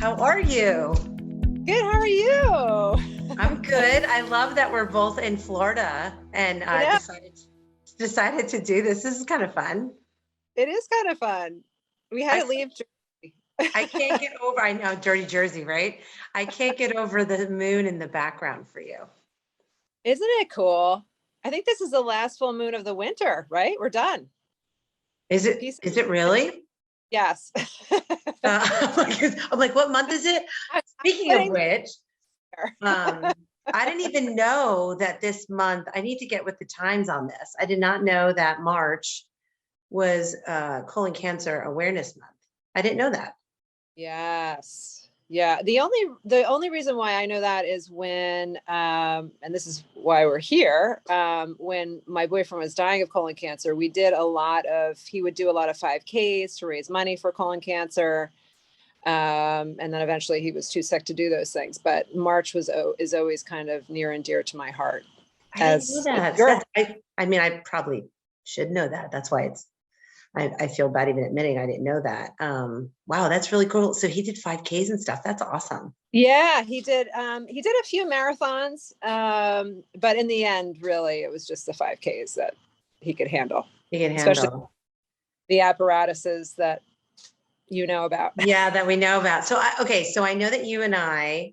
How are you? Good. How are you? I'm good. I love that we're both in Florida and I know. decided to do this. This is kind of fun. It is kind of fun. We had I to leave Jersey. I can't get over. I know, dirty Jersey, right? I can't get over the moon in the background for you. Isn't it cool? I think this is the last full moon of the winter, right? We're done. Is it? Peace. Is it really? Yes. I'm like, what month is it? I'm Speaking of getting which, there. I didn't even know that this month. I need to get with the times on this. I did not know that March was colon cancer awareness month. I didn't know that. Yes. Yeah. The only reason why I know that is when and this is why we're here, when my boyfriend was dying of colon cancer, he would do a lot of 5Ks to raise money for colon cancer. And then eventually he was too sick to do those things. But March is always kind of near and dear to my heart. I didn't know that. I mean, I probably should know that. That's why I feel bad even admitting I didn't know that. Wow, that's really cool. So he did 5Ks and stuff. That's awesome. Yeah, he did. He did a few marathons, but in the end, really, it was just the 5Ks that he could handle. He can Especially handle the apparatuses that you know about. Yeah, that we know about. So I know that you and I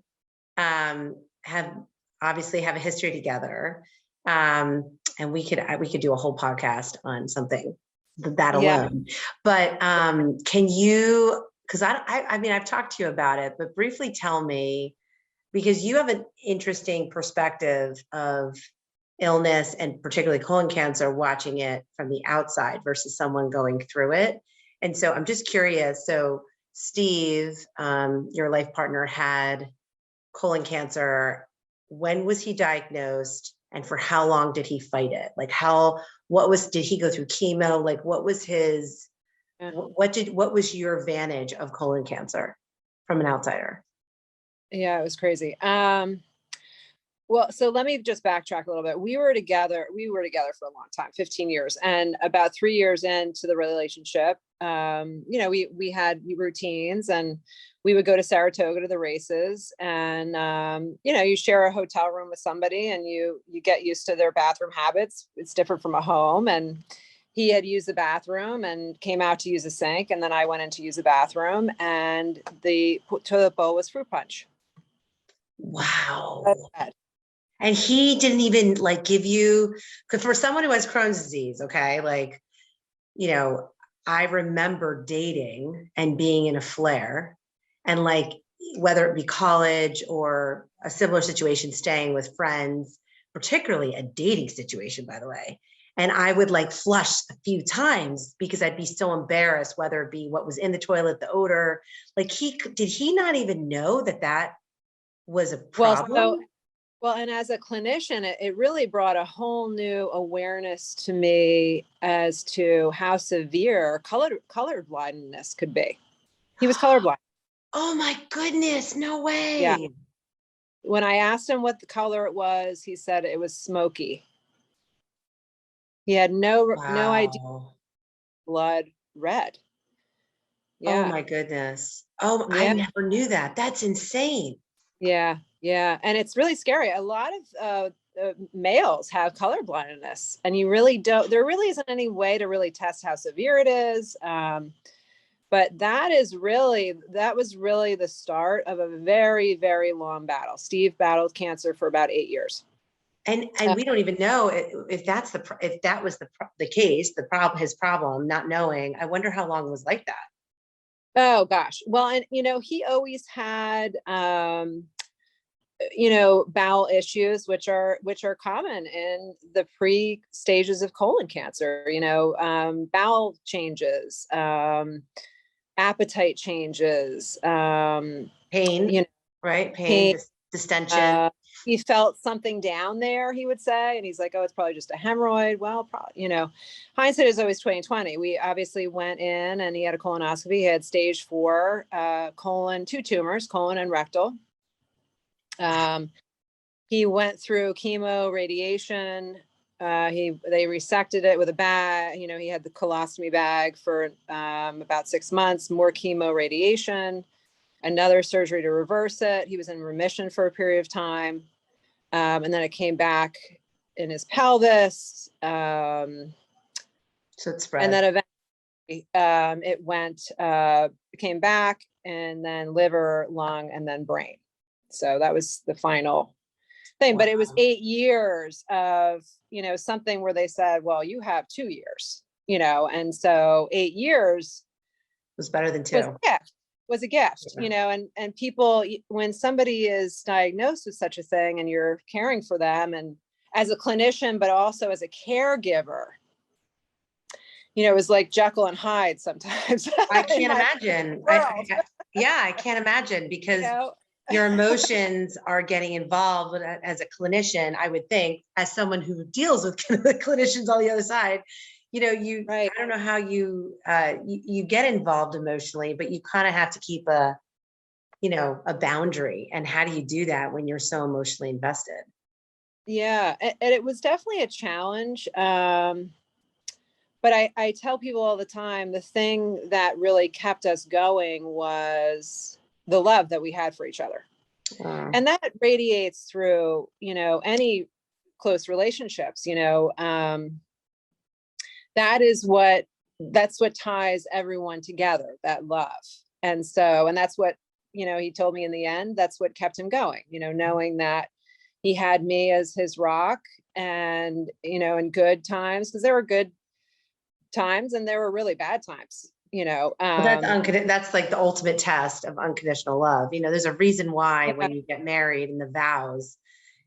have obviously have a history together. And we could do a whole podcast on something that Yeah. alone. But can you, because I mean, I've talked to you about it, but briefly tell me, because you have an interesting perspective of illness and particularly colon cancer, watching it from the outside versus someone going through it. And so I'm just curious. So Steve, your life partner, had colon cancer. When was he diagnosed? And for how long did he fight it? Like did he go through chemo? Like what was what was your vantage of colon cancer from an outsider? Yeah, it was crazy. Well, so let me just backtrack a little bit. We were together for a long time, 15 years. And about 3 years into the relationship, we had routines, and we would go to Saratoga to the races, and you share a hotel room with somebody, and you get used to their bathroom habits. It's different from a home. And he had used the bathroom and came out to use the sink. And then I went in to use the bathroom, and the toilet bowl was fruit punch. Wow. And he didn't even like give you, because for someone who has Crohn's disease, okay, like, I remember dating and being in a flare, and like, whether it be college or a similar situation, staying with friends, particularly a dating situation, by the way. And I would like flush a few times because I'd be so embarrassed, whether it be what was in the toilet, the odor. Like did he not even know that was a problem? Well, and as a clinician, it really brought a whole new awareness to me as to how severe color blindness could be. He was colorblind. Oh my goodness, no way. Yeah. When I asked him what the color it was, he said it was smoky. He had no idea. Blood red. Yeah. Oh my goodness. Oh, yeah. I never knew that. That's insane. Yeah. Yeah. And it's really scary. A lot of males have color blindness, and there really isn't any way to really test how severe it is. But that was really the start of a very, very long battle. Steve battled cancer for about 8 years. And we don't even know if that was the case, his problem, not knowing. I wonder how long it was like that. Oh gosh. Well, and he always had bowel issues, which are common in the pre stages of colon cancer, bowel changes, appetite changes, pain, right? Pain, distension. He felt something down there, he would say, and he's like, oh, it's probably just a hemorrhoid. Well, probably, hindsight is always 20/20. We obviously went in, and he had a colonoscopy. He had stage 4 colon, 2 tumors, colon and rectal. He went through chemo, radiation. They resected it with a bag. He had the colostomy bag for about 6 months, more chemo, radiation. another surgery to reverse it. He was in remission for a period of time. And then it came back in his pelvis. So it spread. And then eventually it came back, and then liver, lung, and then brain. So that was the final thing. Wow. But it was 8 years of, something where they said, well, you have 2 years, and so 8 years was better than 2. Was a gift, and people, when somebody is diagnosed with such a thing and you're caring for them, and as a clinician, but also as a caregiver, it was like Jekyll and Hyde sometimes. I can't imagine. I can't imagine, because your emotions are getting involved. But as a clinician, I would think, as someone who deals with the clinicians on the other side, I don't know how you get involved emotionally, but you kind of have to keep a boundary. And how do you do that when you're so emotionally invested? Yeah, and it was definitely a challenge. But I tell people all the time, the thing that really kept us going was the love that we had for each other. And that radiates through, any close relationships, that's what ties everyone together, that love. And that's what, he told me in the end, that's what kept him going, knowing that he had me as his rock, and, in good times, because there were good times and there were really bad times, well, that's like the ultimate test of unconditional love. There's a reason why when you get married in the vows,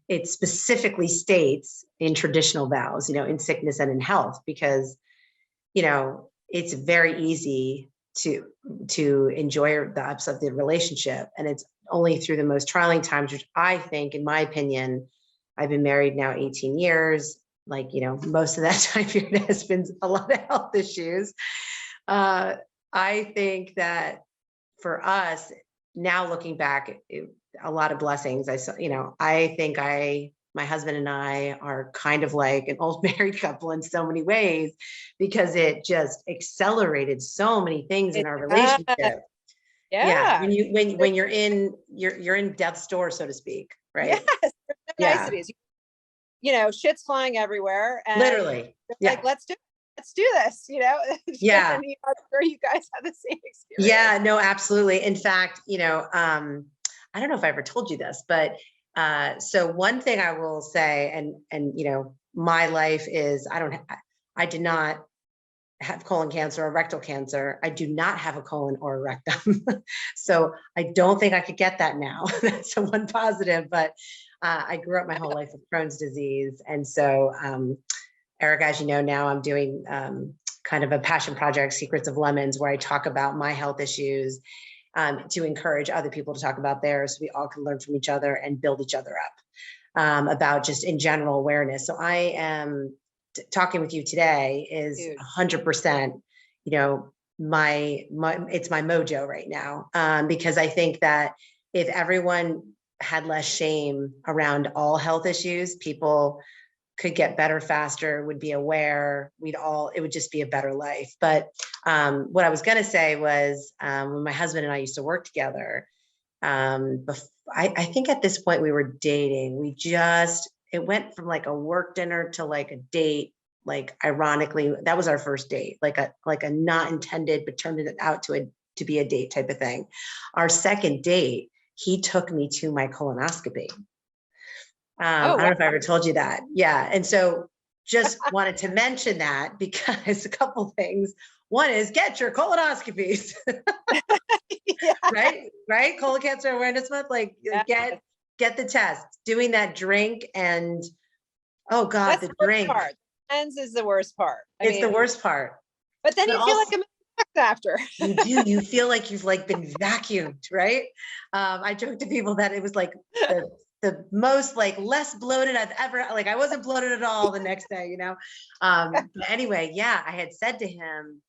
it specifically states in traditional vows, in sickness and in health, because it's very easy to enjoy the ups of the relationship, and it's only through the most trying times, which I think, in my opinion, I've been married now 18 years. Most of that time period has been a lot of health issues. I think that for us now, looking back, a lot of blessings. I think my husband and I are kind of like an old married couple in so many ways, because it just accelerated so many things in our relationship. Yeah. When you're in death's door, so to speak, right? Yes. Niceties. Shit's flying everywhere. And literally. Like, let's do this, Yeah. And I'm sure you guys have the same experience. Yeah, no, absolutely. In fact, I don't know if I ever told you this, but so one thing I will say, and my life is, I did not have colon cancer or rectal cancer. I do not have a colon or a rectum. So I don't think I could get that now. That's the one positive, but I grew up my whole life with Crohn's disease. And so, Eric, as you know, now I'm doing kind of a passion project, Secrets of Lemons, where I talk about my health issues to encourage other people to talk about theirs, so we all can learn from each other and build each other up about just in general awareness. So I am talking with you today is 100%, it's my mojo right now, because I think that if everyone had less shame around all health issues, people could get better faster, would be aware, it would just be a better life. But what I was going to say was, when my husband and I used to work together, I think at this point we were dating. It went from like a work dinner to like a date. Like, ironically, that was our first date, like a not intended, but turned it out to be a date type of thing. Our second date, he took me to my colonoscopy. I don't know if I ever told you that. Yeah. And so just wanted to mention that, because a couple things. One is, get your colonoscopies. Right. Colon Cancer Awareness Month. Get the test, doing that drink, and oh God, the drink. Ends is the worst part. It's the worst part. But then you feel like a mess after. You do. You feel like you've been vacuumed, right? I joke to people that it was like the most less bloated I've ever, I wasn't bloated at all the next day, But anyway, I had said to him,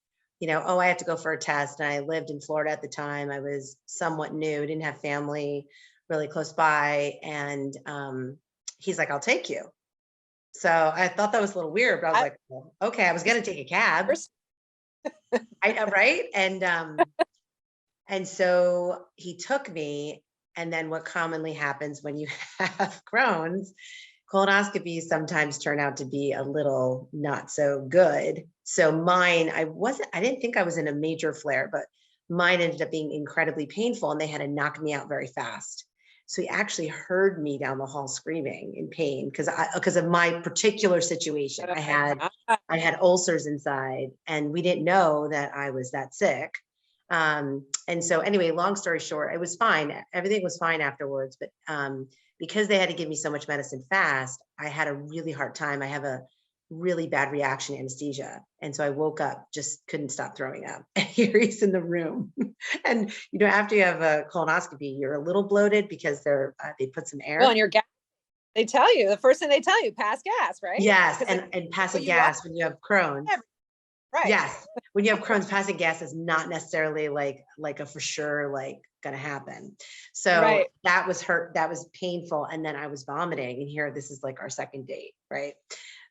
I have to go for a test. And I lived in Florida at the time. I was somewhat new, didn't have family really close by. And he's like, I'll take you. So I thought that was a little weird, but I was like, well, okay, I was going to take a cab. I know, right? And And so he took me, and then what commonly happens when you have Crohn's, colonoscopies sometimes turn out to be a little not so good. So mine, I didn't think I was in a major flare, but mine ended up being incredibly painful, and they had to knock me out very fast. So he actually heard me down the hall screaming in pain because of my particular situation. Oh my God. I had ulcers inside, and we didn't know that I was that sick. And so anyway, long story short, it was fine. Everything was fine afterwards, but because they had to give me so much medicine fast, I had a really hard time. I have a really bad reaction to anesthesia. And so I woke up, just couldn't stop throwing up. And here he's in the room. And, after you have a colonoscopy, you're a little bloated because they put some air. Well, and your gas, they tell you, the first thing they tell you, pass gas, right? Yes. And passing gas when you have Crohn's. Right. Yes. When you have Crohn's, passing gas is not necessarily like a for sure, like gonna happen. So Right. that was painful. And then I was vomiting, and here, this is like our second date. Right.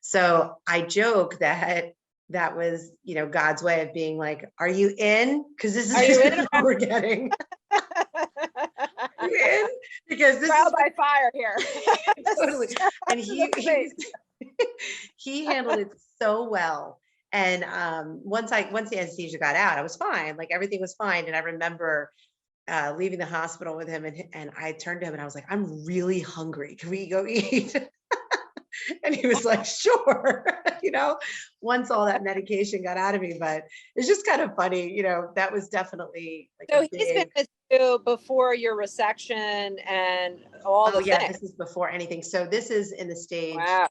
So I joke that was, God's way of being like, are you in? Because this Are you is in? what we're getting. Are you in? Because this Trial is by fire here. totally. And he handled it so well. And once the anesthesia got out, I was fine. Like, everything was fine. And I remember leaving the hospital with him, and I turned to him and I was like, I'm really hungry. Can we go eat? And he was like, sure. Once all that medication got out of me. But it's just kind of funny, that was definitely like So he's been with you before your resection and all the things. This is before anything. So this is in the stage. Wow.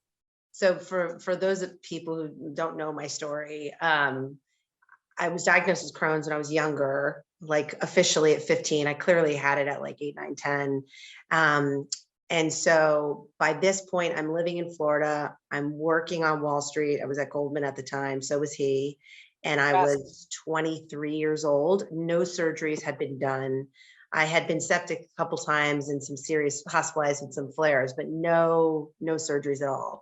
So for those people who don't know my story, I was diagnosed with Crohn's when I was younger, like officially at 15. I clearly had it at like 8, 9, 10. And so by this point, I'm living in Florida. I'm working on Wall Street. I was at Goldman at the time. So was he. And I was 23 years old. No surgeries had been done. I had been septic a couple times and some serious hospitalized with some flares, but no surgeries at all.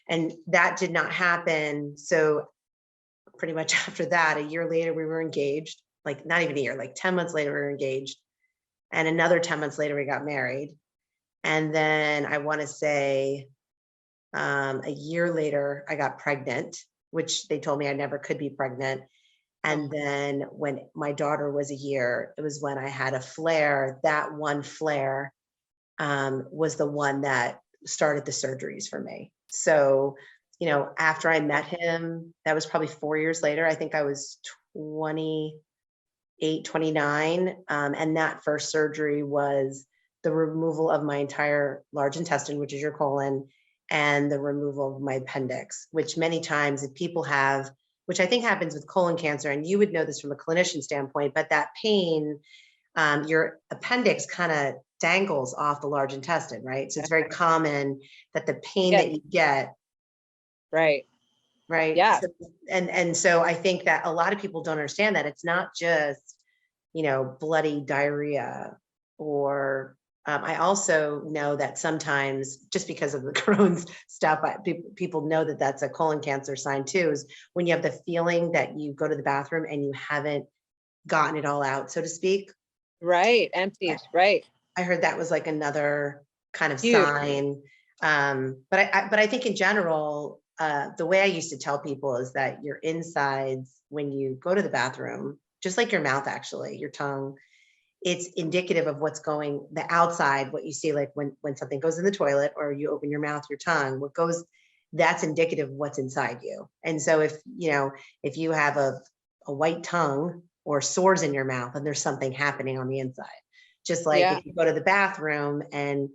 And that did not happen. So pretty much after that, a year later, we were engaged. Like, not even a year, like 10 months later, we were engaged. And another 10 months later, we got married. And then I want to say a year later, I got pregnant, which they told me I never could be pregnant. And then when my daughter was a year, it was when I had a flare. That one flare was the one that started the surgeries for me. So, after I met him, that was probably 4 years later. I think I was 28, 29. And that first surgery was the removal of my entire large intestine, which is your colon, and the removal of my appendix, which many times if people have, which I think happens with colon cancer, and you would know this from a clinician standpoint, but that pain, your appendix kind of dangles off the large intestine, right? So it's very common that the pain that you get. Right. Yeah. So, and so I think that a lot of people don't understand that it's not just, bloody diarrhea, or I also know that sometimes, just because of the Crohn's stuff, people know that that's a colon cancer sign too, is when you have the feeling that you go to the bathroom and you haven't gotten it all out, so to speak. Right. Emptied. Right. I heard that was like another kind of Huge. sign. But I think in general, the way I used to tell people is that your insides, when you go to the bathroom, just like your mouth, actually, your tongue, it's indicative of what's going the outside, what you see, like when something goes in the toilet or you open your mouth, your tongue, that's indicative of what's inside you. And so if you have a white tongue or sores in your mouth, and there's something happening on the inside, just like if you go to the bathroom and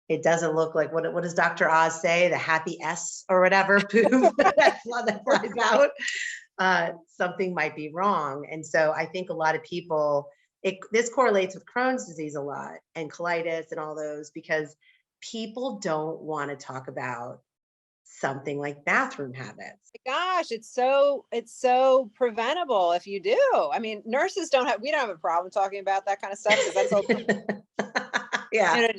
it doesn't look like, what does Dr. Oz say? The happy S or whatever poop that flies out. Something might be wrong. And so I think a lot of people, this correlates with Crohn's disease a lot, and colitis and all those, because people don't want to talk about something like bathroom habits. Gosh, it's so preventable if you do. I mean, nurses we don't have a problem talking about that kind of stuff, because that's all. Yeah.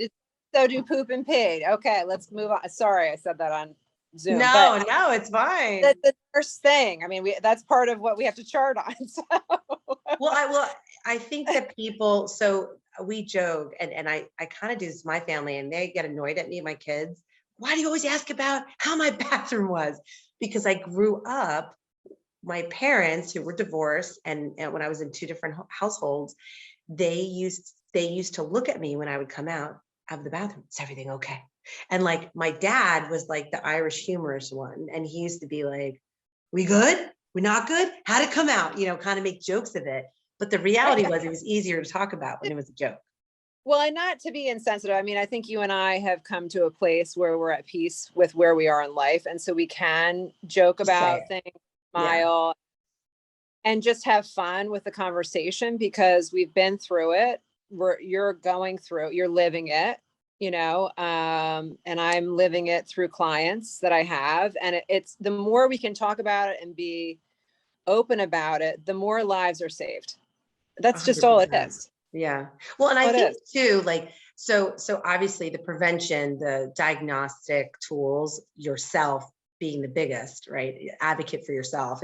So do poop and pee. Okay, let's move on. Sorry, I said that on Zoom. No, it's fine. That's the first thing. I mean, that's part of what we have to chart on. So. Well, I think that people, so we joke, and I kind of do this with my family, and they get annoyed at me, my kids. Why do you always ask about how my bathroom was? Because I grew up, my parents who were divorced, and when I was in two different households, they used to look at me when I would come out of the bathroom. Is everything okay? And like my dad was like the Irish humorous one, and he used to be like, "We good? We not good? How'd it come out?" Kind of make jokes of it. But the reality was, it was easier to talk about when it was a joke. Well, and not to be insensitive. I mean, I think you and I have come to a place where we're at peace with where we are in life. And so we can joke Just say about it. things, Yeah. smile, and just have fun with the conversation because we've been through it. You're going through, you're living it, and I'm living it through clients that I have. And it's the more we can talk about it and be open about it, the more lives are saved. That's just all it 100%. is. Yeah. Well, and I What think is. too, like, so obviously the prevention, the diagnostic tools, yourself being the biggest, right? Advocate for yourself.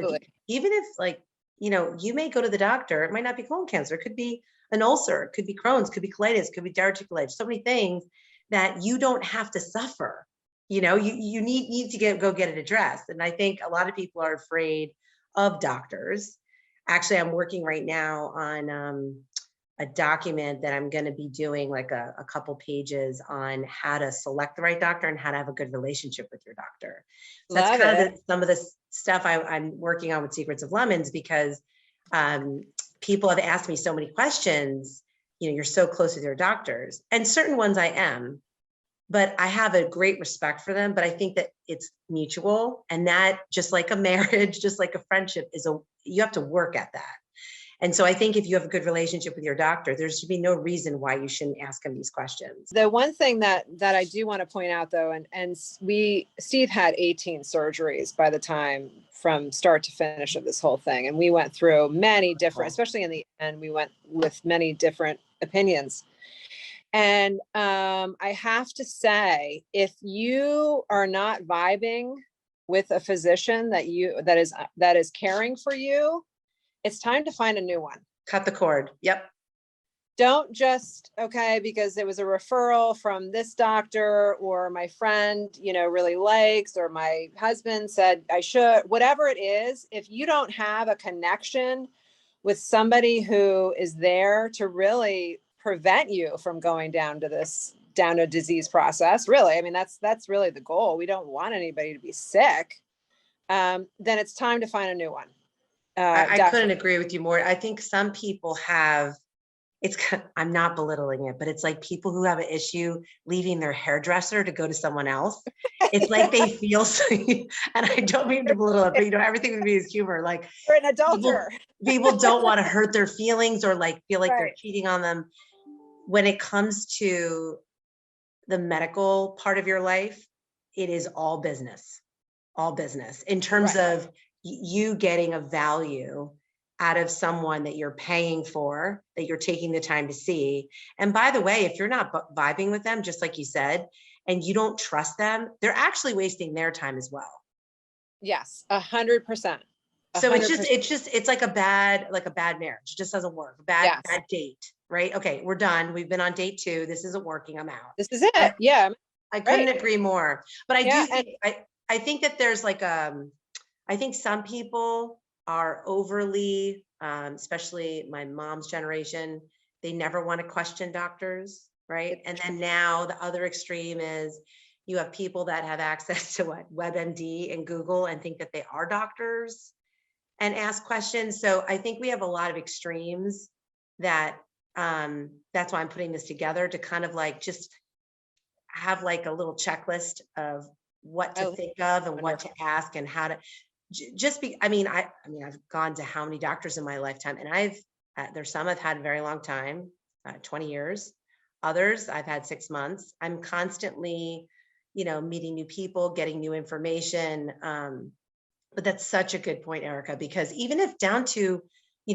Even if like, you may go to the doctor, it might not be colon cancer, it could be an ulcer, it could be Crohn's, could be colitis, could be diverticulitis, so many things that you don't have to suffer. You need to go get it addressed. And I think a lot of people are afraid of doctors. Actually, I'm working right now on a document that I'm going to be doing, like a couple pages on how to select the right doctor and how to have a good relationship with your doctor. So that's Love kind of it. some of the stuff I'm working on with Secrets of Lemons, because people have asked me so many questions. You're so close with your doctors, and certain ones I am, but I have a great respect for them. But I think that it's mutual, and that just like a marriage, just like a friendship, you have to work at that. And so I think if you have a good relationship with your doctor, there should be no reason why you shouldn't ask him these questions. The one thing that I do want to point out though, and Steve had 18 surgeries by the time from start to finish of this whole thing. And we went through many different, especially in the end, we went with many different opinions. And I have to say, if you are not vibing with a physician that is caring for you, it's time to find a new one. Cut the cord. Yep. Don't just, okay, because it was a referral from this doctor, or my friend, really likes, or my husband said I should, whatever it is. If you don't have a connection with somebody who is there to really prevent you from going down a disease process, really, I mean, that's really the goal. We don't want anybody to be sick. Then it's time to find a new one. I couldn't agree with you more. I think some people have, I'm not belittling it, but it's like people who have an issue leaving their hairdresser to go to someone else. It's like they feel, and I don't mean to belittle it, but everything with me is humor. Like, you're an adulterer. People don't want to hurt their feelings or like feel like they're Right. cheating on them. When it comes to the medical part of your life, it is all business in terms of you getting a value out of someone that you're paying for, that you're taking the time to see. And by the way, if you're not vibing with them, just like you said, and you don't trust them, they're actually wasting their time as well. Yes, 100%. So it's like a bad marriage. It just doesn't work. Bad date, right? Okay, we're done. We've been on date 2. This isn't working. I'm out. This is it. Yeah. I couldn't agree more. But I do think, I think that there's like, I think some people are overly, especially my mom's generation, they never want to question doctors, right? And then now the other extreme is you have people that have access to WebMD and Google and think that they are doctors and ask questions. So I think we have a lot of extremes that's why I'm putting this together, to kind of like just have like a little checklist of what to think of and what to ask and how to just be. I've gone to how many doctors in my lifetime, and there's some I've had a very long time, 20 years. Others I've had 6 months. I'm constantly, meeting new people, getting new information. But that's such a good point, Erica, because even if down to,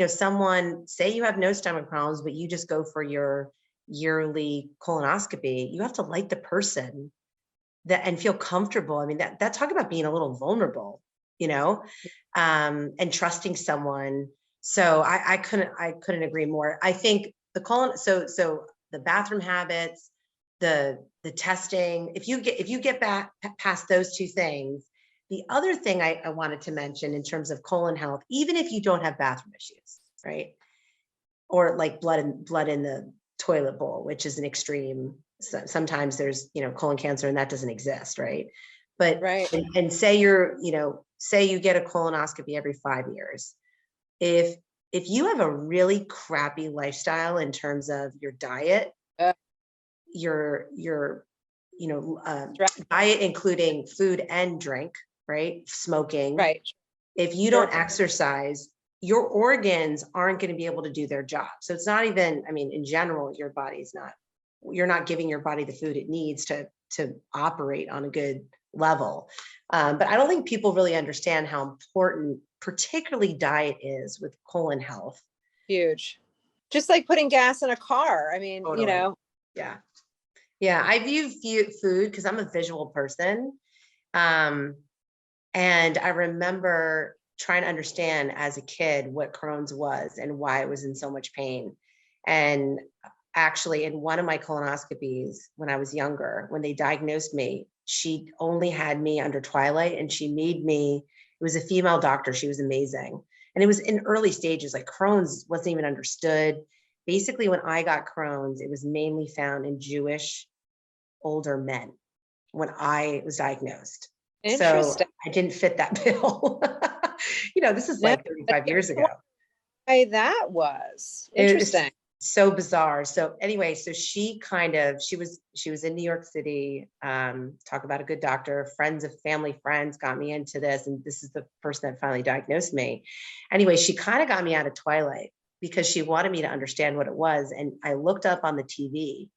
someone, say you have no stomach problems, but you just go for your yearly colonoscopy, you have to like the person and feel comfortable. I mean, that talk about being a little vulnerable, and trusting someone So I couldn't agree more. I think the colon, so the bathroom habits, the testing, if you get back past those two things, the other thing I wanted to mention in terms of colon health, even if you don't have bathroom issues, right? Or like blood in the toilet bowl, which is an extreme. Sometimes there's, colon cancer and that doesn't exist, right? But Right. and say say you get a colonoscopy every 5 years. If you have a really crappy lifestyle in terms of your diet, Uh, your Right. diet, including food and drink, right? Smoking. Right. If you Sure. don't exercise, your organs aren't going to be able to do their job. So it's not even, I mean, in general, you're not giving your body the food it needs to operate on a good level. But I don't think people really understand how important, particularly diet is with colon health. Huge. Just like putting gas in a car. I mean, Totally. Yeah. Yeah. I view food because I'm a visual person. And I remember trying to understand as a kid what Crohn's was and why it was in so much pain. And actually, in one of my colonoscopies when I was younger, when they diagnosed me, she only had me under twilight and she made me, it was a female doctor. She was amazing. And it was in early stages, like Crohn's wasn't even understood. Basically, when I got Crohn's, it was mainly found in Jewish older men when I was diagnosed. So interesting. I didn't fit that bill. This is No, like 35 years ago. why that was It's interesting. so bizarre. So anyway, so she was in New York City. Talk about a good doctor. Family friends got me into this, and this is the person that finally diagnosed me. Anyway, she kind of got me out of twilight because she wanted me to understand what it was. And I looked up on the TV,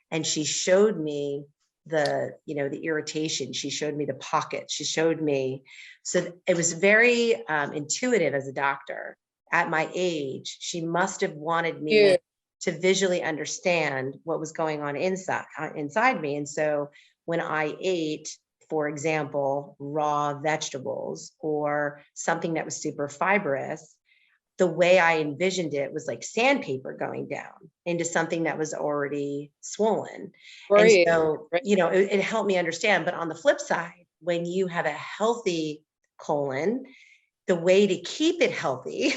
and she showed me the irritation. She showed me the pocket. She showed me. So it was very intuitive as a doctor. At my age, she must have wanted me Huge. to visually understand what was going on inside me. And so when I ate, for example, raw vegetables or something that was super fibrous, the way I envisioned it was like sandpaper going down into something that was already swollen. And Right. so, it helped me understand. But on the flip side, when you have a healthy colon, the way to keep it healthy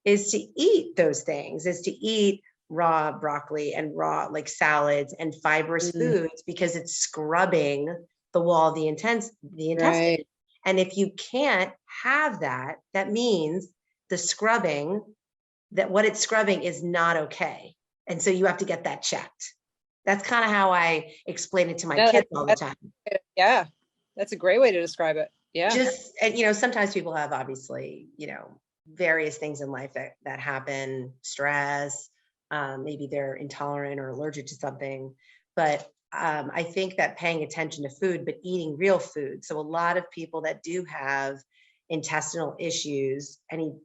is to eat those things, is to eat raw broccoli and raw like salads and fibrous Mm, foods, because it's scrubbing the wall of the intestine. right. And if you can't have that, that means the scrubbing, that what it's scrubbing is not okay. And so you have to get that checked. That's kind of how I explain it to my No, kids all the time. yeah, that's a great way to describe it. Yeah. Just, and sometimes people have obviously, various things in life that happen, stress, maybe they're intolerant or allergic to something. But I think that paying attention to food, but eating real food. So a lot of people that do have intestinal issues, any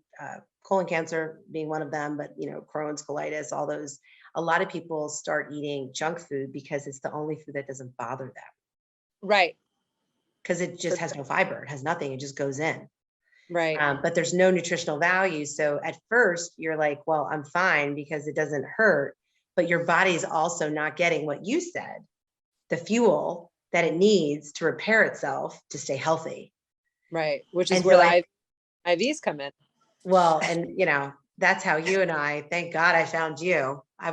colon cancer being one of them, but Crohn's, colitis, all those, a lot of people start eating junk food because it's the only food that doesn't bother them. Right. Because it just has no fiber, it has nothing, it just goes in. Right. But there's no nutritional value. So at first you're like, well, I'm fine because it doesn't hurt, but your body's also not getting what you said, the fuel that it needs to repair itself to stay healthy. Right. Which is And where so the IVs come in. well, and that's how you and I, thank God I found you. I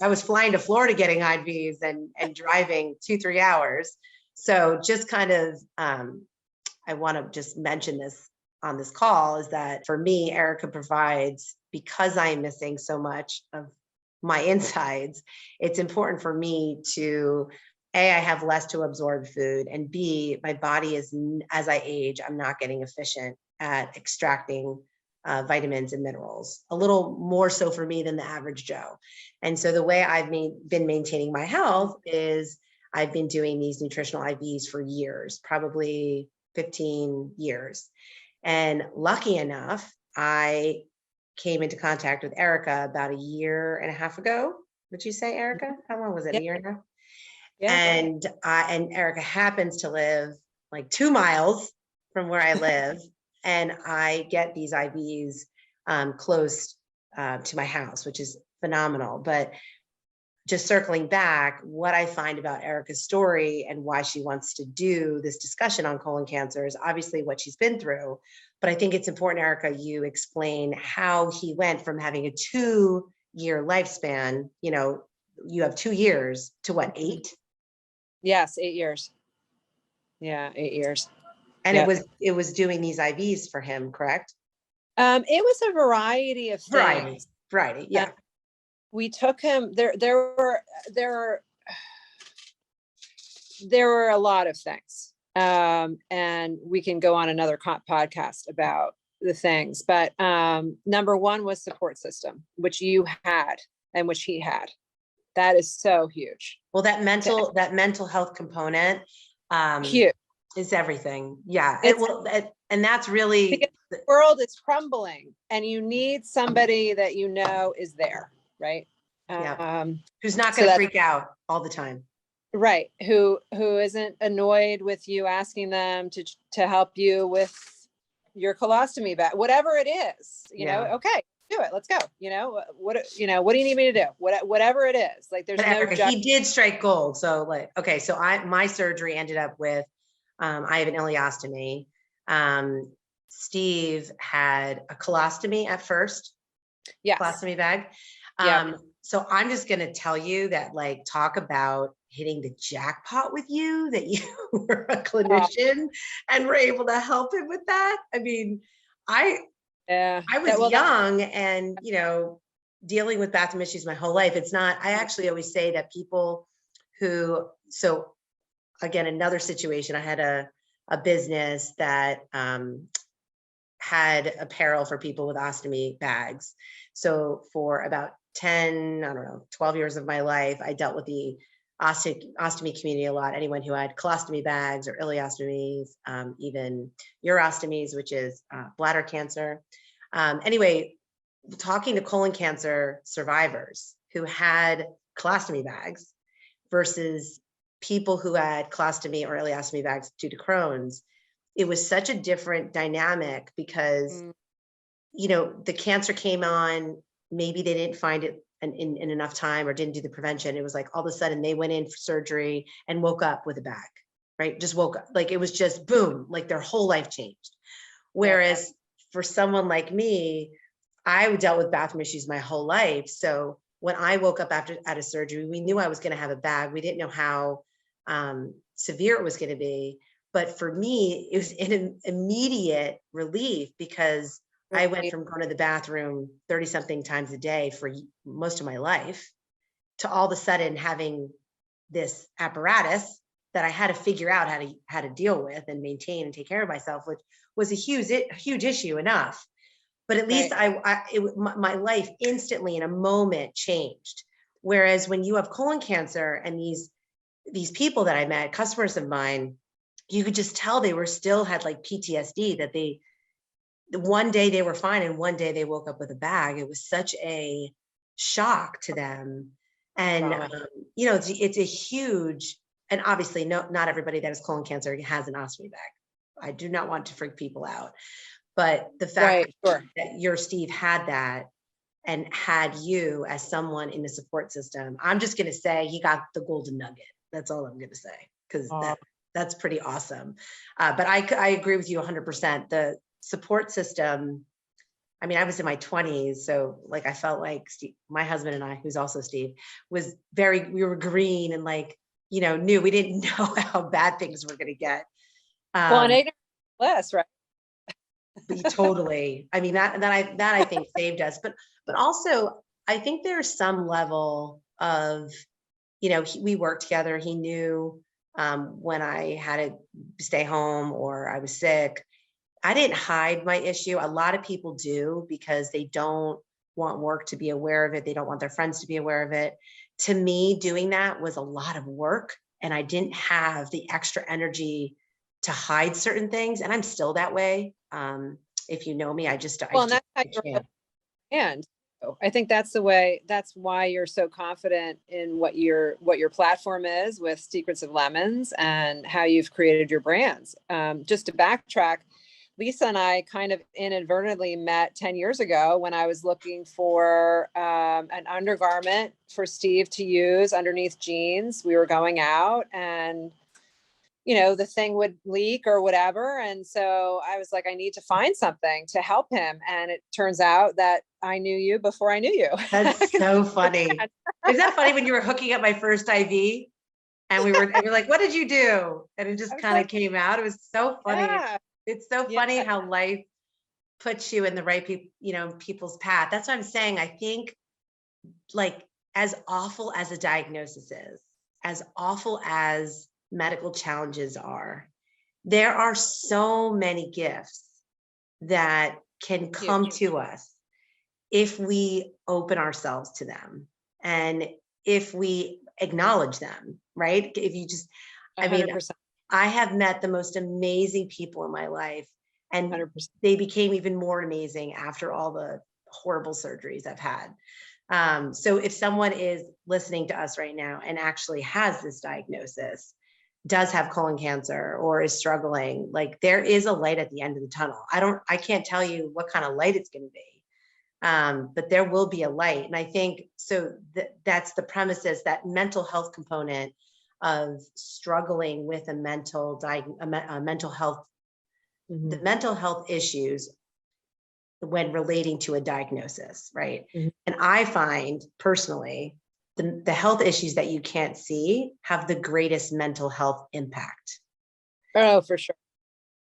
was flying to Florida getting IVs and driving 2-3 hours. So just kind of, I want to just mention this on this call, is that for me, Erica provides, because I am missing so much of my insides, it's important for me to, A, I have less to absorb food, and B, my body is, as I age, I'm not getting efficient at extracting vitamins and minerals, a little more so for me than the average Joe. And so the way I've been maintaining my health is I've been doing these nutritional IVs for years, probably 15 years. And lucky enough, I came into contact with Erica about 1.5 years ago. Would you say, Erica? How long was it? Yeah. 1.5 years? Yeah. And Erica happens to live like 2 miles from where I live. And I get these IVs close to my house, which is phenomenal. But just circling back, what I find about Erica's story and why she wants to do this discussion on colon cancer is obviously what she's been through. But I think it's important, Erica, you explain how he went from having a 2-year lifespan, you know, you have 2 years to what, 8? Yes, 8 years. Yeah, 8 years. And Yeah. it was doing these IVs for him, correct? It was a variety of things. Variety, yeah. We took him there were a lot of things. And we can go on another podcast about the things, but number one was support system, which you had and which he had. That is so huge. Well, that mental health component huge is everything. Yeah. And that's really, the world is crumbling and you need somebody that you know is there, right? Yeah. Who's not going to freak out all the time. Right. Who isn't annoyed with you asking them to help you with your colostomy bag, whatever it is, you know, okay, do it. Let's go. You know, what do you need me to do? Whatever it is, like there's he did strike gold. So like, okay. So my surgery ended up with, I have an ileostomy. Steve had a colostomy at first. Yes. Colostomy bag. So I'm just going to tell you that, like, talk about hitting the jackpot with you, that you were a clinician and were able to help him with that. I mean, I was young and, you know, dealing with bathroom issues my whole life. It's not, I actually always say that people who, so again, another situation, I had a business that had apparel for people with ostomy bags. So for about 12 years of my life, I dealt with the ostomy community a lot. Anyone who had colostomy bags or ileostomies, even urostomies, which is bladder cancer. Anyway, talking to colon cancer survivors who had colostomy bags versus people who had colostomy or ileostomy bags due to Crohn's, it was such a different dynamic because, you know, the cancer came on, maybe they didn't find it in enough time or didn't do the prevention. It was like all of a sudden they went in for surgery and woke up with a bag, right? Just woke up. Like it was just boom, like their whole life changed. Whereas for someone like me, I dealt with bathroom issues my whole life. So when I woke up out of surgery, we knew I was going to have a bag. We didn't know how severe it was going to be. But for me, it was an immediate relief because I went from going to the bathroom 30 something times a day for most of my life to all of a sudden having this apparatus that I had to figure out how to deal with and maintain and take care of myself, which was a huge issue enough. But at least my life instantly in a moment changed. Whereas when you have colon cancer and these people that I met, customers of mine, you could just tell they were still had like PTSD, that one day they were fine and one day they woke up with a bag. It was such a shock to them. And, you know, it's a huge, and obviously not everybody that has colon cancer has an ostomy bag. I do not want to freak people out, but the fact that your Steve had that and had you as someone in the support system, I'm just going to say he got the golden nugget. That's all I'm going to say, because that's pretty awesome. But I agree with you 100%. The support system, I mean, I was in my 20s. So like, I felt like Steve, my husband and I, who's also Steve, we were green and like, you know, we didn't know how bad things were going to get. Well, and less, right? Totally. I mean, that I think saved us, but also I think there's some level of, you know, we worked together. He knew when I had to stay home or I was sick. I didn't hide my issue. A lot of people do because they don't want work to be aware of it. They don't want their friends to be aware of it. To me, doing that was a lot of work and I didn't have the extra energy to hide certain things. And I'm still that way. If you know me, and that's how you're, and I think that's the way, that's why you're so confident in what your platform is with Secrets of Lemons and how you've created your brands. Just to backtrack, Lisa and I kind of inadvertently met 10 years ago when I was looking for an undergarment for Steve to use underneath jeans. We were going out and, you know, the thing would leak or whatever. And so I was like, I need to find something to help him. And it turns out that I knew you before I knew you. That's so funny. Is that funny when you were hooking up my first IV and we were like, what did you do? And it just kind of came out. It was so funny. Yeah. It's so funny how life puts you in the right people, you know, people's path. That's what I'm saying. I think, like, as awful as a diagnosis is, as awful as medical challenges are, there are so many gifts that can come to us if we open ourselves to them and if we acknowledge them, right? If you just, I mean, 100%. I have met the most amazing people in my life, and 100%. they became even more amazing after all the horrible surgeries I've had. So if someone is listening to us right now and actually has this diagnosis, does have colon cancer, or is struggling, like, there is a light at the end of the tunnel. I can't tell you what kind of light it's going to be. But there will be a light. And I think, so that's the premise, is that mental health component of struggling with a mental health, the mental health issues when relating to a diagnosis, right? And I find personally, the health issues that you can't see have the greatest mental health impact. Oh, for sure.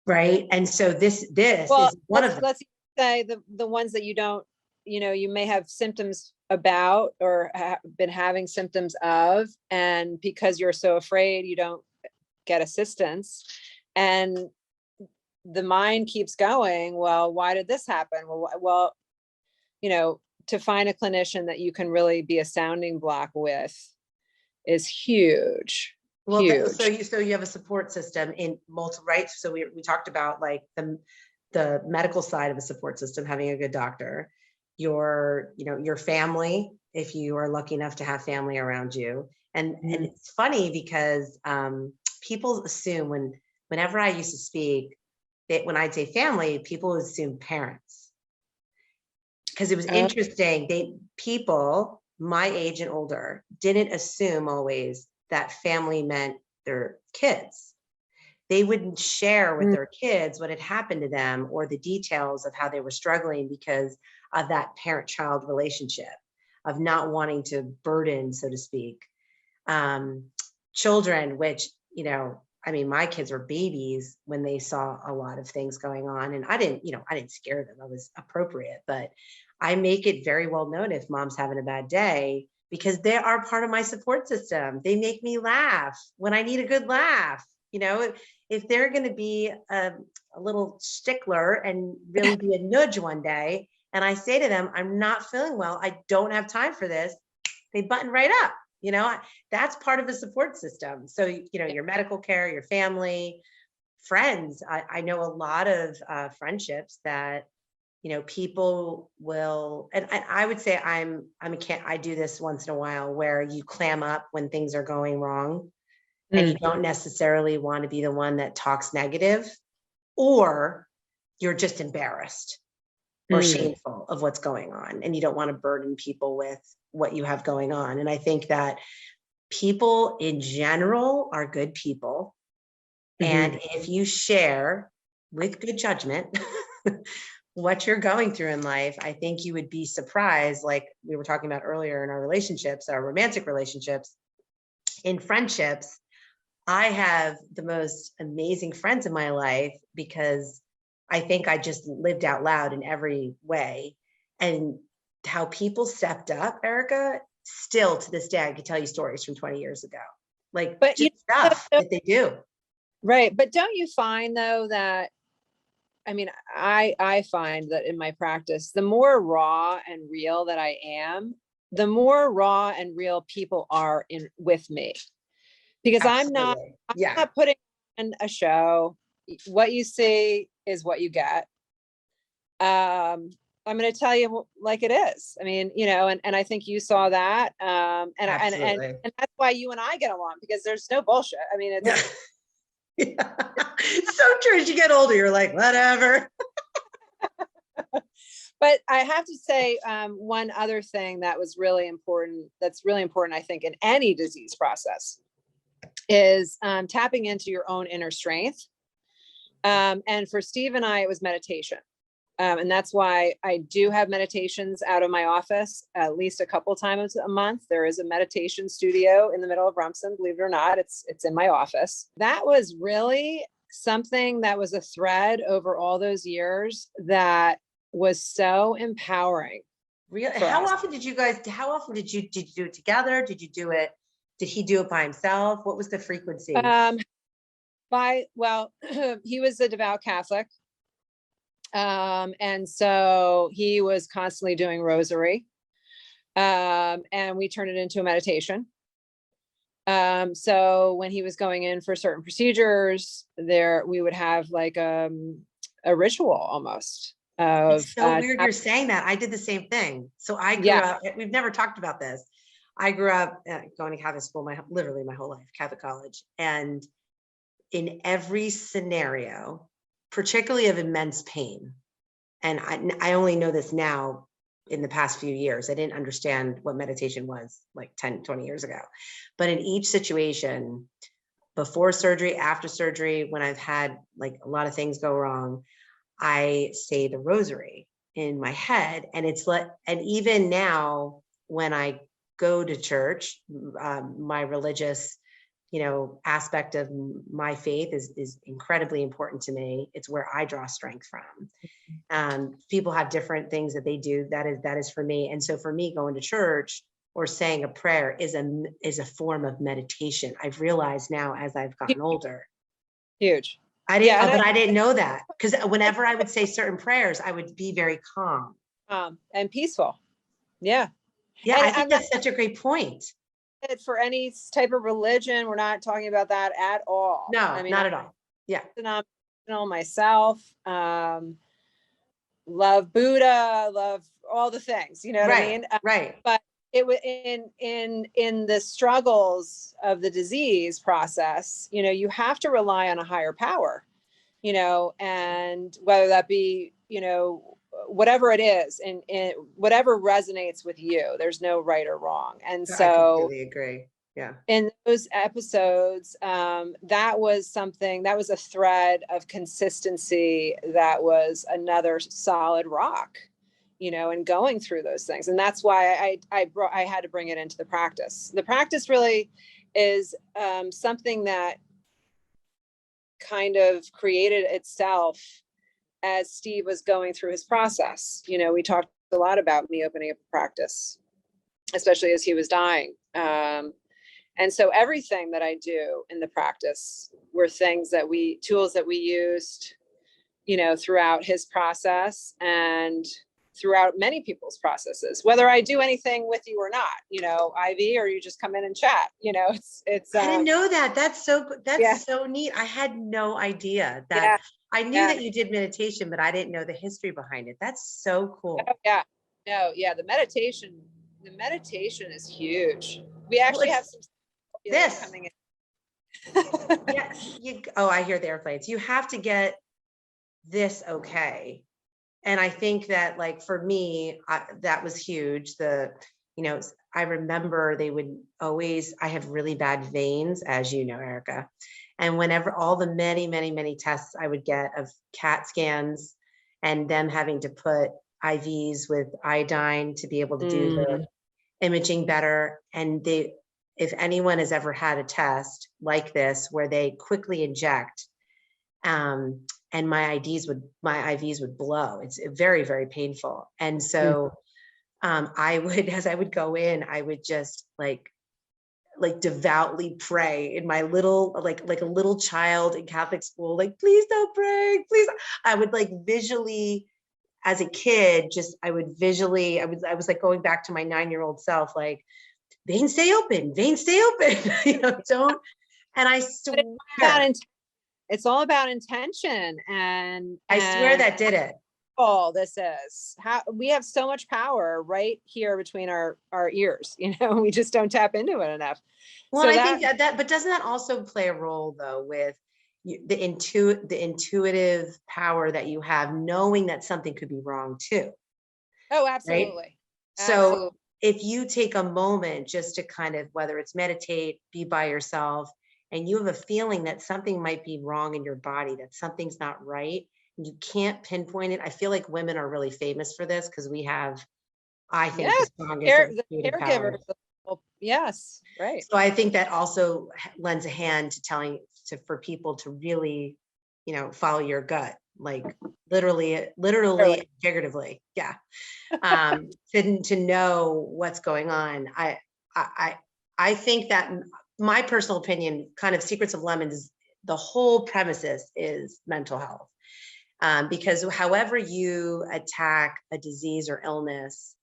Right. And so this Well, is one of them. Let's say the ones that you don't, you know, you may have symptoms about or been having symptoms of, and because you're so afraid, you don't get assistance, and the mind keeps going, well, why did this happen? Well, you know, to find a clinician that you can really be a sounding block with is huge. Well, huge. So you have a support system in multiple, right? So we talked about, like, the medical side of a support system, having a good doctor, your family, if you are lucky enough to have family around you. And it's funny because people assume, whenever I used to speak, that when I'd say family, people assume parents. Because it was interesting, people my age and older didn't assume always that family meant their kids. They wouldn't share with their kids what had happened to them or the details of how they were struggling because of that parent-child relationship, of not wanting to burden, so to speak, children, which, you know, I mean, my kids were babies when they saw a lot of things going on, and I didn't scare them. I was appropriate, but I make it very well known if mom's having a bad day, because they are part of my support system. They make me laugh when I need a good laugh. You know, if they're going to be a little stickler and really be a nudge one day, and I say to them, I'm not feeling well, I don't have time for this, they button right up. You know, that's part of the support system. So, you know, your medical care, your family, friends. I know a lot of friendships that, you know, people will, and I would say I do this once in a while, where you clam up when things are going wrong, and you don't necessarily want to be the one that talks negative, or you're just embarrassed or shameful of what's going on, and you don't want to burden people with what you have going on. And I think that people in general are good people. And if you share with good judgment what you're going through in life, I think you would be surprised. Like we were talking about earlier in our relationships, our romantic relationships, in friendships, I have the most amazing friends in my life because I think I just lived out loud in every way. And how people stepped up, Erica, still to this day, I could tell you stories from 20 years ago, like, but just stuff that they do. Right. But don't you find though that, I mean, I find that in my practice, the more raw and real that I am, the more raw and real people are in with me, because Absolutely. I'm not putting on a show. What you see is what you get. I'm going to tell you like it is. I mean, you know, and I think you saw that. And that's why you and I get along, because there's no bullshit. I mean, Yeah. So true. As you get older, you're like, whatever. But I have to say, one other thing that was really important, that's really important, I think, in any disease process is tapping into your own inner strength. And for Steve and I, it was meditation. And that's why I do have meditations out of my office at least a couple times a month. There is a meditation studio in the middle of Rumson, believe it or not. It's in my office. That was really something that was a thread over all those years that was so empowering. Really? For us. How often did you do it together? Did he do it by himself? What was the frequency? He was a devout Catholic. And so he was constantly doing rosary. And we turned it into a meditation. So when he was going in for certain procedures we would have like a ritual almost of it's so weird you're saying that. I did the same thing. So I grew up, we've never talked about this. I grew up going to Catholic school literally my whole life, Catholic college. And in every scenario, particularly of immense pain, and I only know this now in the past few years. I didn't understand what meditation was like 10, 20 years ago. But in each situation, before surgery, after surgery, when I've had like a lot of things go wrong, I say the rosary in my head. And it's like, and even now when I go to church, my religious, aspect of my faith is incredibly important to me. It's where I draw strength from. People have different things that they do. That is for me. And so for me, going to church or saying a prayer is a form of meditation. I've realized now as I've gotten older. Huge. I didn't, but I didn't know that, because whenever I would say certain prayers, I would be very calm. And peaceful. Yeah. Yeah, and I think that's such a great point. For any type of religion, we're not talking about that at all. No, I mean, not at all. Yeah. Denominational myself, love Buddha, love all the things, you know what I mean? Right. But it was in the struggles of the disease process, you have to rely on a higher power, and whether that be, whatever it is, and whatever resonates with you, there's no right or wrong. And so I completely agree. Yeah. In those episodes, that was a thread of consistency that was another solid rock, and going through those things. And that's why I had to bring it into the practice. The practice really is something that kind of created itself as Steve was going through his process. We talked a lot about me opening up a practice, especially as he was dying. And so everything that I do in the practice were tools that we used, throughout his process and throughout many people's processes, whether I do anything with you or not, IV, or you just come in and chat, it's. I didn't know that. That's so neat. I had no idea that. Yeah. I knew that you did meditation, but I didn't know the history behind it. That's so cool. Oh, yeah. No, yeah. The meditation is huge. We actually have some coming in. Yes. I hear the airplanes. You have to get this okay. And I think that, like, for me, that was huge. I remember I have really bad veins, as you know, Erica. And whenever all the many, many, many tests I would get of CAT scans and them having to put IVs with iodine to be able to do the imaging better. And if anyone has ever had a test like this, where they quickly inject, and my IVs would blow. It's very, very painful. And so as I would go in, I would just like devoutly pray in my little, like a little child in Catholic school, like, please don't pray, please. I would like visually, as a kid, I was like going back to my 9-year-old self, like, veins stay open, don't. And I swear. It's all about intention, and I swear that did it. All this is how we have so much power right here between our ears, we just don't tap into it enough. Well, so I think that, but doesn't that also play a role though with, the intuitive power that you have, knowing that something could be wrong too. Oh, Right? absolutely. So Absolutely. if you take a moment just to kind of, whether it's meditate, be by yourself, and you have a feeling that something might be wrong in your body, that something's not right, and you can't pinpoint it. I feel like women are really famous for this because we have, I think, the Yes. strongest The intuitive caregivers. powers. Well, yes. Right. So I think that also lends a hand to for people to really, follow your gut, like literally, Really. figuratively. Yeah. To know what's going on. I think that my personal opinion, kind of Secrets of Lemons, the whole premises is mental health. Because however you attack a disease or illness,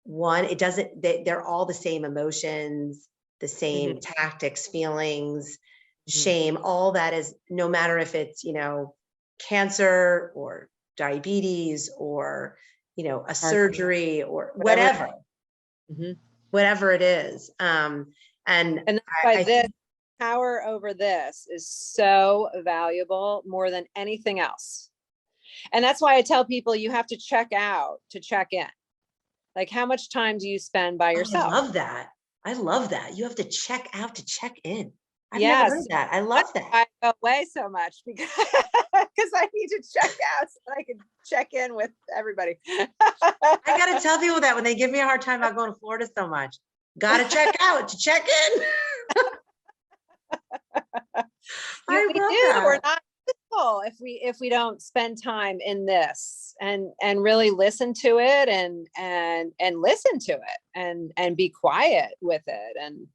one, it doesn't, they're all the same emotions, the same Mhm. tactics, feelings, Mhm. shame, all that is, no matter if it's, cancer or diabetes or, a Hard- surgery or Whatever. Mhm. whatever it is. And And that's I, why I this think, power over this is so valuable more than anything else. And that's why I tell people you have to check out to check in. Like, how much time do you spend by oh, I yourself? love that. I love that. You have to check out to check in. I've never Yes. heard that. I love That's that. why I go away so much because I need to check out so that I can check in with everybody. I gotta tell people that when they give me a hard time about going to Florida so much. Gotta check out to check in. I We love do. We're that. not useful if we don't spend time in this and really listen to it and listen to it and be quiet with it and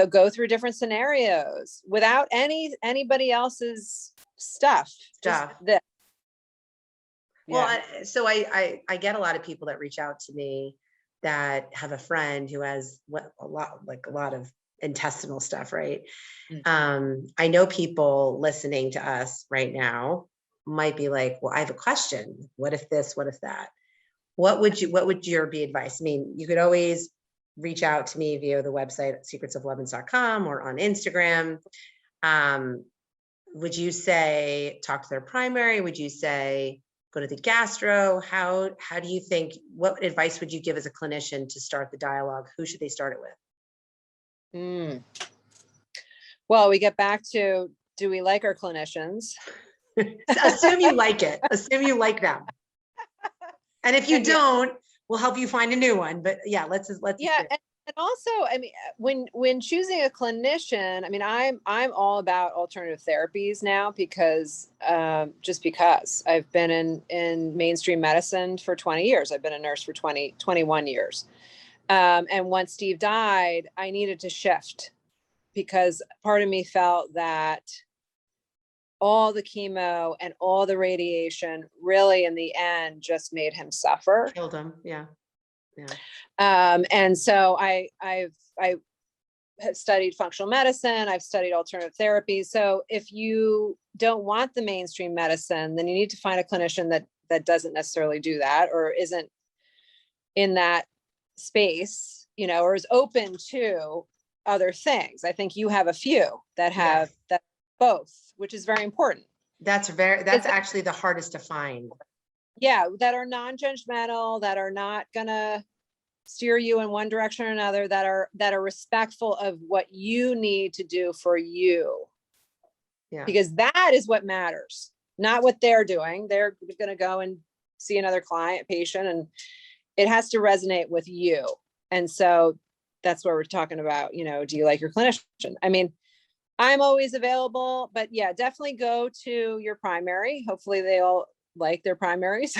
go through different scenarios without anybody else's stuff. Just Stuff. this. Well, Yeah. I get a lot of people that reach out to me that have a friend who has a lot of intestinal stuff, right? I know people listening to us right now might be like, well, I have a question. What if this? What if that? What would your be advice? I mean, you could always reach out to me via the website secretsoflemons.com or on Instagram. Would you say talk to their primary? Would you say go to the gastro? How do you think, what advice would you give as a clinician to start the dialogue? Who should they start it with? Mm. Well, we get back to, do we like our clinicians? Assume you like it. Assume you like them. And if you don't, we'll help you find a new one. But yeah, let's yeah. And also, I mean, when choosing a clinician, I mean, I'm all about alternative therapies now because just because I've been in mainstream medicine for 20 years. I've been a nurse for 21 years. And once Steve died, I needed to shift because part of me felt that all the chemo and all the radiation really in the end just made him suffer. Killed him. Yeah. And so I have studied functional medicine. I've studied alternative therapy. So if you don't want the mainstream medicine, then you need to find a clinician that doesn't necessarily do that or isn't in that space, or is open to other things. I think you have a few that have that both, which is very important. That's actually the hardest to find. Yeah, that are non-judgmental, that are not gonna steer you in one direction or another, that are respectful of what you need to do for you. Yeah. Because that is what matters, not what they're doing. They're gonna go and see another patient, and it has to resonate with you. And so that's what we're talking about. Do you like your clinician? I mean, I'm always available, but yeah, definitely go to your primary. Hopefully they all like their primaries.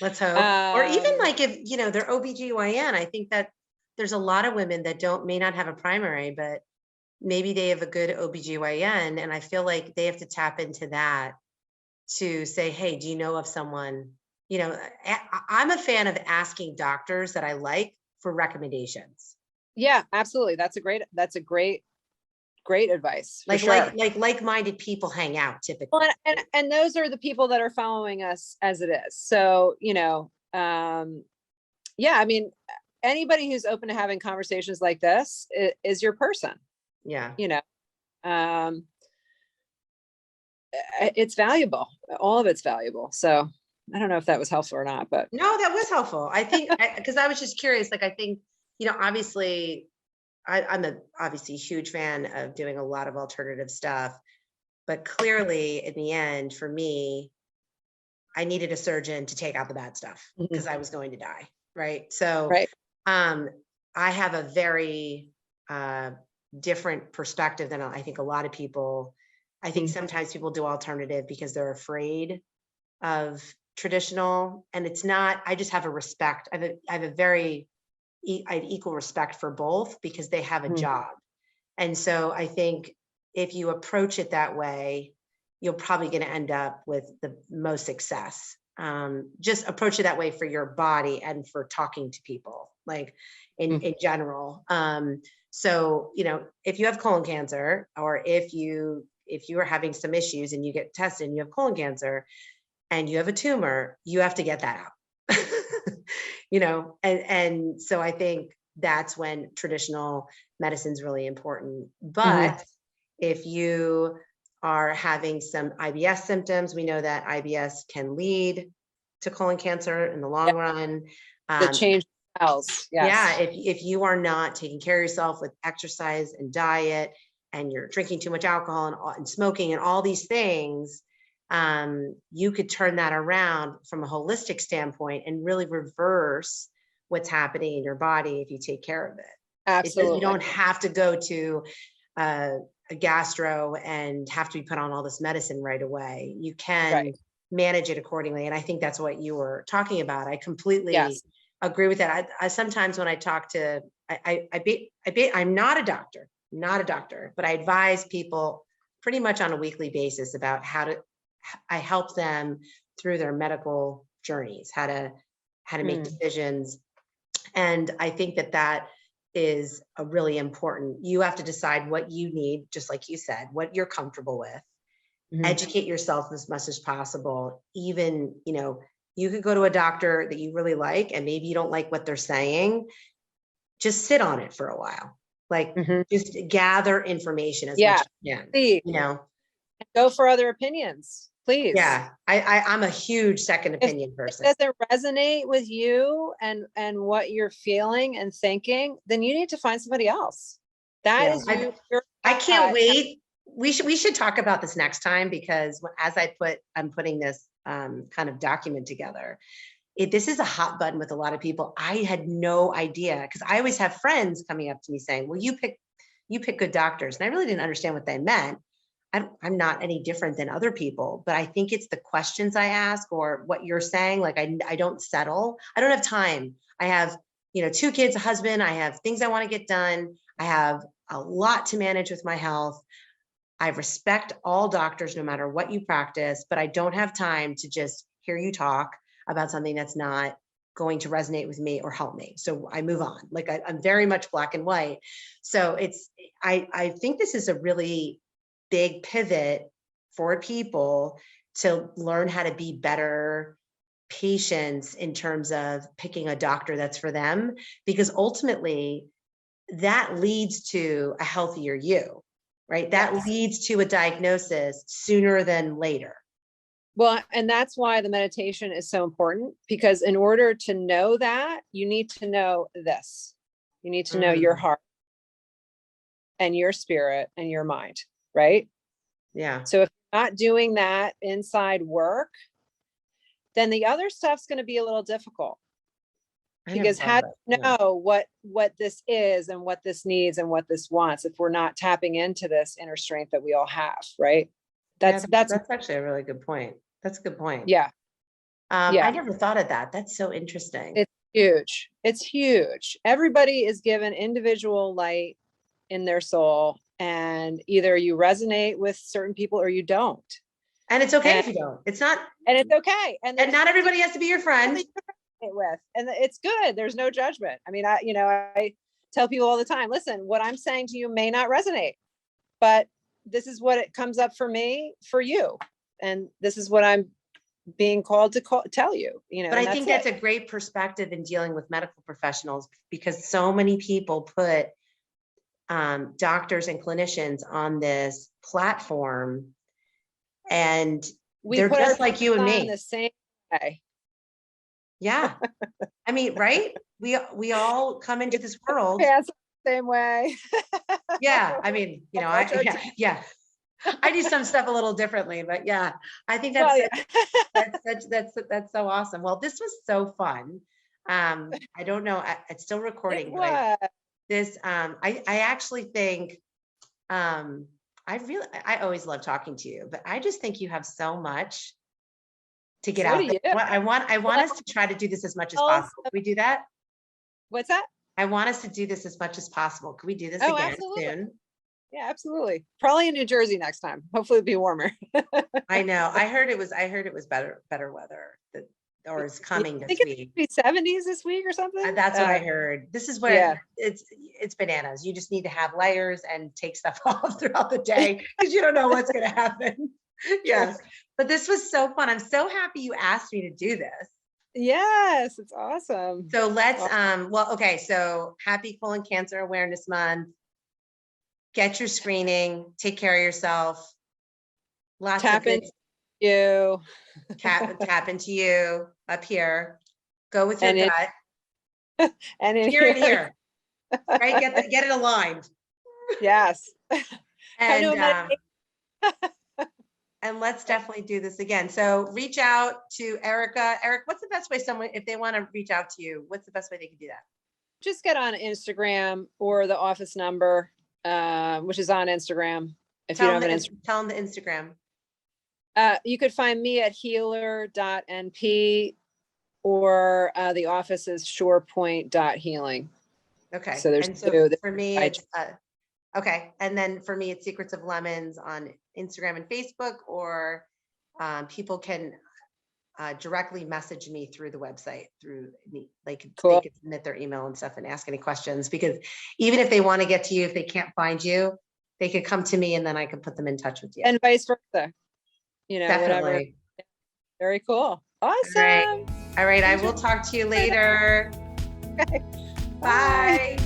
Let's hope. Or even like if, they're OBGYN, I think that there's a lot of women that may not have a primary, but maybe they have a good OBGYN. And I feel like they have to tap into that to say, hey, do you know of someone? I'm a fan of asking doctors that I like for recommendations. Yeah, absolutely. That's a great advice. For Like, sure. like-minded people hang out typically. Well, and those are the people that are following us as it is. So, yeah, I mean, anybody who's open to having conversations like this is your person. Yeah. it's valuable. All of it's valuable. So I don't know if that was helpful or not, but No, that was helpful. I think, because I was just curious, like, I think, obviously, I'm obviously huge fan of doing a lot of alternative stuff, but clearly in the end, for me, I needed a surgeon to take out the bad stuff because I was going to die. Right. So, right. I have a very different perspective than I think a lot of people. I think sometimes people do alternative because they're afraid of traditional, and it's not. I just have a respect. I have a very I have equal respect for both because they have a job. And so I think if you approach it that way, you're probably going to end up with the most success. Just approach it that way for your body and for talking to people, like in general. So, if you have colon cancer, or if you are having some issues and you get tested and you have colon cancer and you have a tumor, you have to get that out. And so I think that's when traditional medicine is really important. But if you are having some IBS symptoms, we know that IBS can lead to colon cancer in the long run. The change cells. Yes. Yeah. If you are not taking care of yourself with exercise and diet, and you're drinking too much alcohol and smoking and all these things, you could turn that around from a holistic standpoint and really reverse what's happening in your body if you take care of it. Absolutely. You don't have to go to a gastro and have to be put on all this medicine right away. You can manage it accordingly. And I think that's what you were talking about. I completely agree with that. I sometimes when I talk to, I'm not a doctor, but I advise people pretty much on a weekly basis about I help them through their medical journeys, how to make decisions. And I think that is a really important. You have to decide what you need, just like you said, what you're comfortable with. Educate yourself as much as possible. Even, you could go to a doctor that you really like, and maybe you don't like what they're saying. Just sit on it for a while. Like, just gather information as much as you can. Please. Go for other opinions. Please. Yeah, I'm a huge second opinion person. If it doesn't resonate with you and what you're feeling and thinking, then you need to find somebody else. That is you. I can't wait. We should talk about this next time, because as I'm putting this kind of document together, this is a hot button with a lot of people. I had no idea, because I always have friends coming up to me saying, well, you pick good doctors. And I really didn't understand what they meant. I'm not any different than other people, but I think it's the questions I ask, or what you're saying. Like, I don't settle. I don't have time. I have, 2 kids, a husband. I have things I want to get done. I have a lot to manage with my health. I respect all doctors, no matter what you practice, but I don't have time to just hear you talk about something that's not going to resonate with me or help me. So I move on. Like, I'm very much black and white. So I think this is a really big pivot for people to learn how to be better patients in terms of picking a doctor that's for them, because ultimately that leads to a healthier you, right? That leads to a diagnosis sooner than later. Well, and that's why the meditation is so important, because in order to know that, you need to know this. You need to know your heart and your spirit and your mind. Right? Yeah. So if you're not doing that inside work, then the other stuff's going to be a little difficult, because how do you know what this is and what this needs and what this wants if we're not tapping into this inner strength that we all have, right? That's actually a really good point. That's a good point. Yeah. I never thought of that. That's so interesting. It's huge. It's huge. Everybody is given individual light in their soul, and either you resonate with certain people or you don't. And it's okay if you don't. It's not. And it's okay. And not everybody has to be your friend. And it's good. There's no judgment. I mean, I tell people all the time, listen, what I'm saying to you may not resonate, but this is what it comes up for me, for you. And this is what I'm being called to tell you, But I think that's a great perspective in dealing with medical professionals, because so many people put doctors and clinicians on this platform, and We they're put our just like you and pants on me. the same way. Yeah. I mean, right? We all come into this world. Pants the same way. Yeah. I mean, you know, yeah. I do some stuff a little differently, but yeah, I think that's Well, yeah. that's so awesome. Well, this was so fun. I don't know, it's still recording, It but was. I actually think I always love talking to you, but I just think you have so much to get So out do there. you. I want us to try to do this as much as possible. Can we do that? What's that? I want us to do this as much as possible. Can we do this Oh, again absolutely. soon? Yeah, absolutely. Probably in New Jersey next time. Hopefully it'll be warmer. I know. I heard it was better weather or is coming I this think week. it's 70s this week or something. That's what I heard. This is where Yeah. it's bananas. You just need to have layers and take stuff off throughout the day because you don't know what's going to happen. Yeah. But this was so fun. I'm so happy you asked me to do this. Yes, it's awesome. So let's well, okay, so happy Colon Cancer Awareness Month. Get your screening, take care of yourself. Lots Tap of good into you. tap into you up here. Go with your gut. And in Here and here. Right? Get it aligned. Yes. And and let's definitely do this again. So reach out to Erica. Eric, what's the best way if they want to reach out to you, what's the best way they can do that? Just get on Instagram or the office number, which is on Instagram. If you don't have an Instagram. Tell them the Instagram. You could find me at healer.np or the office is shorepoint.healing. Okay. So there's for me, it's okay. And then for me, it's Secrets of Lemons on Instagram and Facebook, or people can directly message me through the website they could submit their email and stuff and ask any questions, because even if they want to get to you, if they can't find you, they could come to me and then I could put them in touch with you. And vice versa. You know, Definitely. whatever. Very cool. Awesome. All right. I will talk to you later. Okay. Bye.